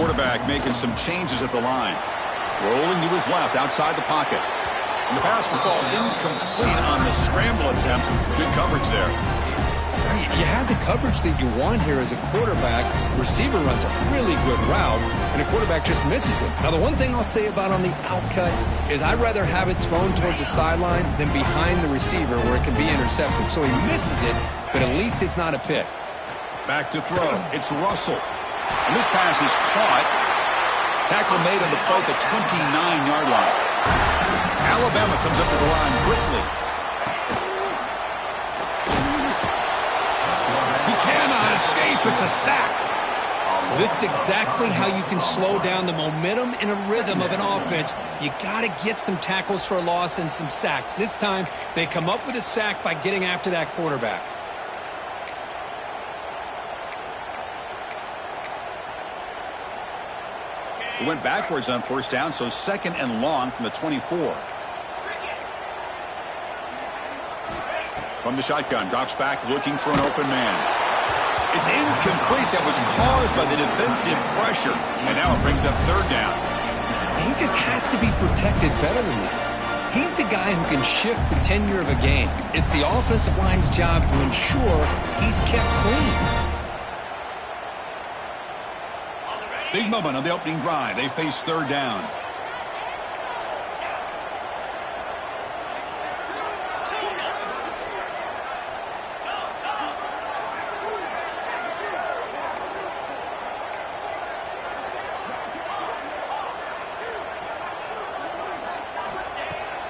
quarterback making some changes at the line. Rolling to his left outside the pocket. And the pass will fall incomplete on the scramble attempt. Good coverage there. You had the coverage that you want here as a quarterback. Receiver runs a really good route, and a quarterback just misses it. Now, the one thing I'll say about on the outcut is I'd rather have it thrown towards the sideline than behind the receiver where it can be intercepted. So he misses it, but at least it's not a pick. Back to throw. It's Russell. And this pass is caught. Tackle made on the play at the 29-yard line. Alabama comes up to the line quickly. He cannot escape. It's a sack. This is exactly how you can slow down the momentum and a rhythm of an offense. You got to get some tackles for a loss and some sacks. This time, they come up with a sack by getting after that quarterback. He went backwards on first down, so second and long from the 24. From the shotgun, drops back looking for an open man. It's incomplete. That was caused by the defensive pressure. And now it brings up third down. He just has to be protected better than that. He's the guy who can shift the tenure of a game. It's the offensive line's job to ensure he's kept clean. Big moment on the opening drive. They face third down.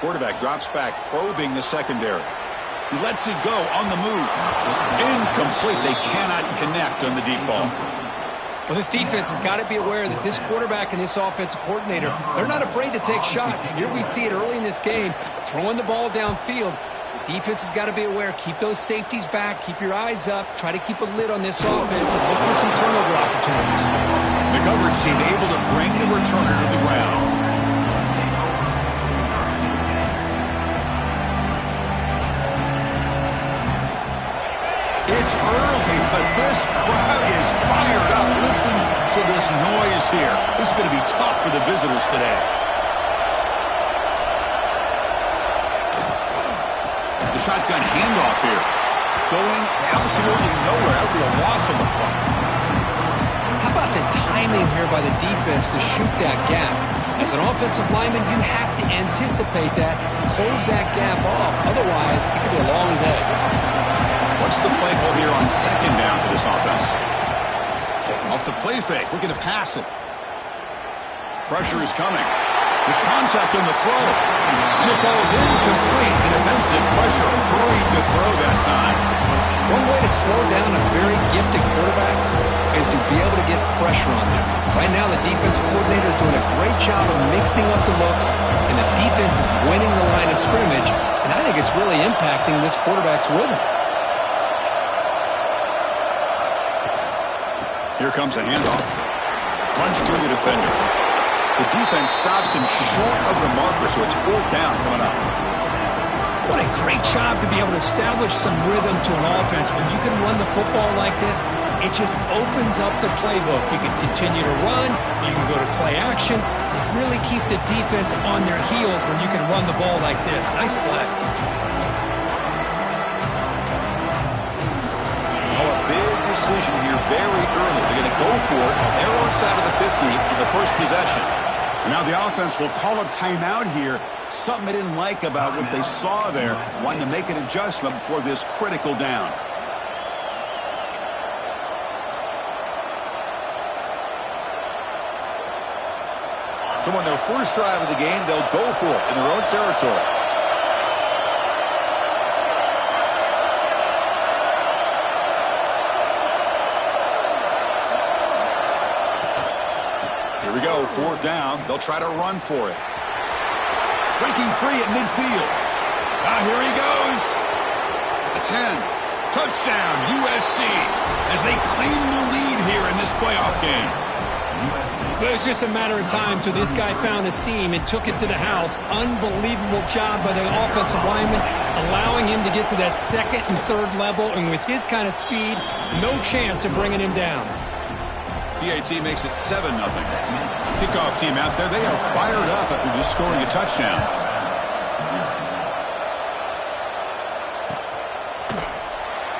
Quarterback drops back, probing the secondary. He lets it go on the move. Incomplete. They cannot connect on the deep ball. Well, this defense has got to be aware that this quarterback and this offensive coordinator, they're not afraid to take shots. Here we see it early in this game, throwing the ball downfield. The defense has got to be aware. Keep those safeties back. Keep your eyes up. Try to keep a lid on this offense and look for some turnover opportunities. The coverage team able to bring the returner to the ground. It's early, but this crowd is fired up. Listen to this noise here. This is going to be tough for the visitors today. The shotgun handoff here. Going absolutely nowhere. That would be a loss on the play. How about the timing here by the defense to shoot that gap? As an offensive lineman, you have to anticipate that, close that gap off. Otherwise, it could be a long day. What's the play call here on second down for this offense? Off the play fake, looking to pass it. Pressure is coming. There's contact on the throw. And it falls incomplete. The defensive pressure hurried the throw that time. One way to slow down a very gifted quarterback is to be able to get pressure on him. Right now, the defensive coordinator is doing a great job of mixing up the looks, and the defense is winning the line of scrimmage, and I think it's really impacting this quarterback's rhythm. Here comes a handoff. Runs through the defender. The defense stops him short of the marker, so it's fourth down coming up. What a great job to be able to establish some rhythm to an offense. When you can run the football like this, it just opens up the playbook. You can continue to run. You can go to play action. And really keep the defense on their heels when you can run the ball like this. Nice play. Decision here very early. They're going to go for it on their own side of the 50 in the first possession. And now the offense will call a timeout here. Something they didn't like about what they saw there. Wanting to make an adjustment before this critical down. So on their first drive of the game, they'll go for it in their own territory. Here we go, fourth down. They'll try to run for it. Breaking free at midfield. Here he goes. At the 10. Touchdown, USC, as they claim the lead here in this playoff game. It was just a matter of time till this guy found a seam and took it to the house. Unbelievable job by the offensive lineman, allowing him to get to that second and third level. And with his kind of speed, no chance of bringing him down. PAT makes it 7-0. Kickoff team out there, they are fired up after just scoring a touchdown.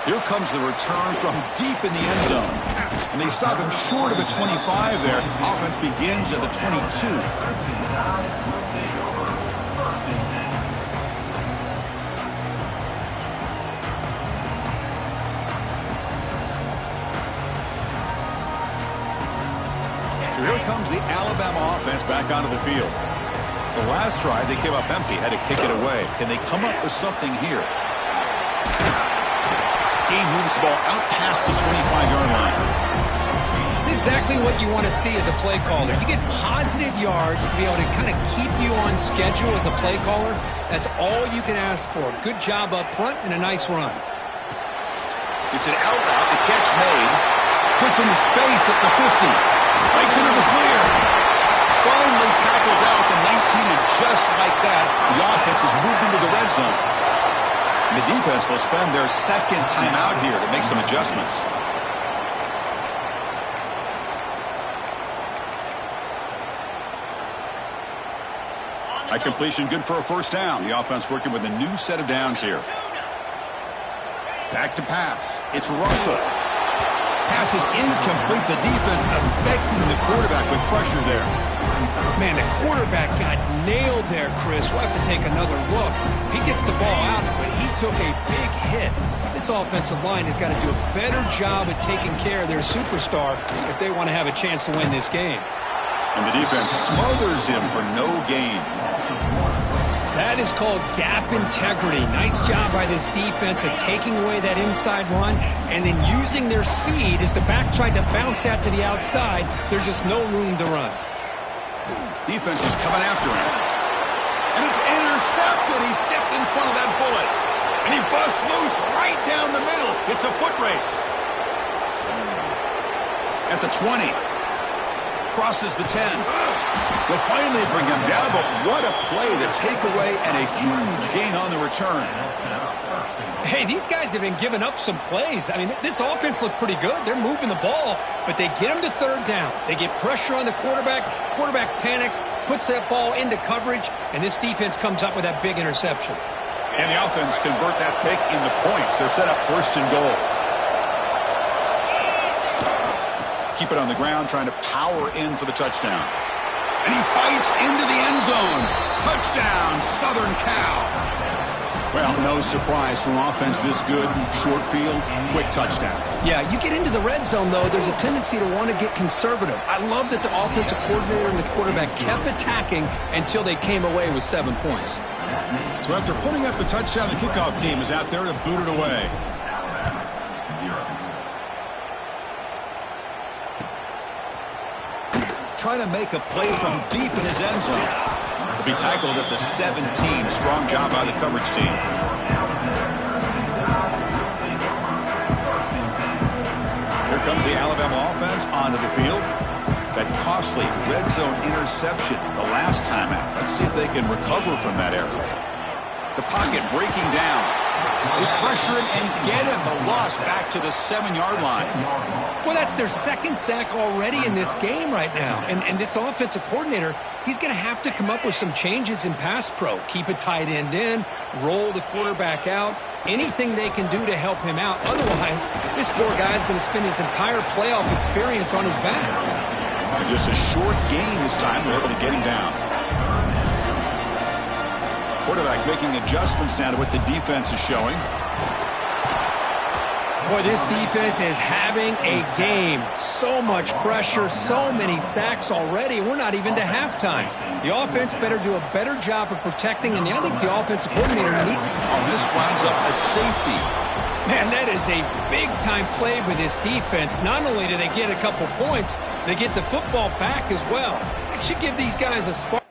Here comes the return from deep in the end zone. And they stop him short of the 25 there. Offense begins at the 22. So here comes the Alabama offense back onto the field. The last drive, they came up empty, had to kick it away. Can they come up with something here? Game moves the ball out past the 25-yard line. It's exactly what you want to see as a play caller. You get positive yards to be able to kind of keep you on schedule as a play caller. That's all you can ask for. Good job up front and a nice run. It's an out route. The catch made. Puts into space at the 50. Breaks into the clear. Finally tackled out at the 19, and just like that, the offense has moved into the red zone. And the defense will spend their second time out here to make some adjustments. High completion, good for a first down. The offense working with a new set of downs here. Back to pass. It's Russell. Pass is incomplete. The defense affecting the quarterback with pressure there. Man, the quarterback got nailed there, Chris. We'll have to take another look. He gets the ball out, but he took a big hit. This offensive line has got to do a better job of taking care of their superstar if they want to have a chance to win this game. And the defense smothers him for no gain. That is called gap integrity. Nice job by this defense of taking away that inside run and then using their speed as the back tried to bounce that to the outside. There's just no room to run. Defense is coming after him. And it's intercepted. He stepped in front of that bullet. And he busts loose right down the middle. It's a foot race. At the 20. Crosses the 10. They'll finally bring him down, but what a play, the takeaway, and a huge gain on the return. Hey, these guys have been giving up some plays. I mean, this offense looked pretty good. They're moving the ball, but they get him to third down. They get pressure on the quarterback. Quarterback panics, puts that ball into coverage, and this defense comes up with that big interception. And the offense convert that pick into points. They're set up first and goal. Keep it on the ground, trying to power in for the touchdown. And he fights into the end zone. Touchdown, Southern Cal. Well, no surprise from offense this good. Short field, quick touchdown. Yeah, you get into the red zone, though, there's a tendency to want to get conservative. I love that the offensive coordinator and the quarterback kept attacking until they came away with 7 points. So after putting up the touchdown, the kickoff team is out there to boot it away. Trying to make a play from deep in his end zone. He'll be tackled at the 17. Strong job by the coverage team. Here comes the Alabama offense onto the field. That costly red zone interception the last time out. Let's see if they can recover from that error. The pocket breaking down. They pressure him and get him. The loss back to the 7-yard line. Well, that's their second sack already in this game right now. And this offensive coordinator, he's going to have to come up with some changes in pass pro. Keep a tight end in, roll the quarterback out, anything they can do to help him out. Otherwise, this poor guy's going to spend his entire playoff experience on his back. And just a short gain this time. They're able to get him down. Quarterback making adjustments now to what the defense is showing. Boy, this defense is having a game. So much pressure, so many sacks already. We're not even to halftime. The offense better do a better job of protecting, and I think the offensive coordinator needs. Oh, this winds up a safety. Man, that is a big-time play with this defense. Not only do they get a couple points, they get the football back as well. It should give these guys a spark.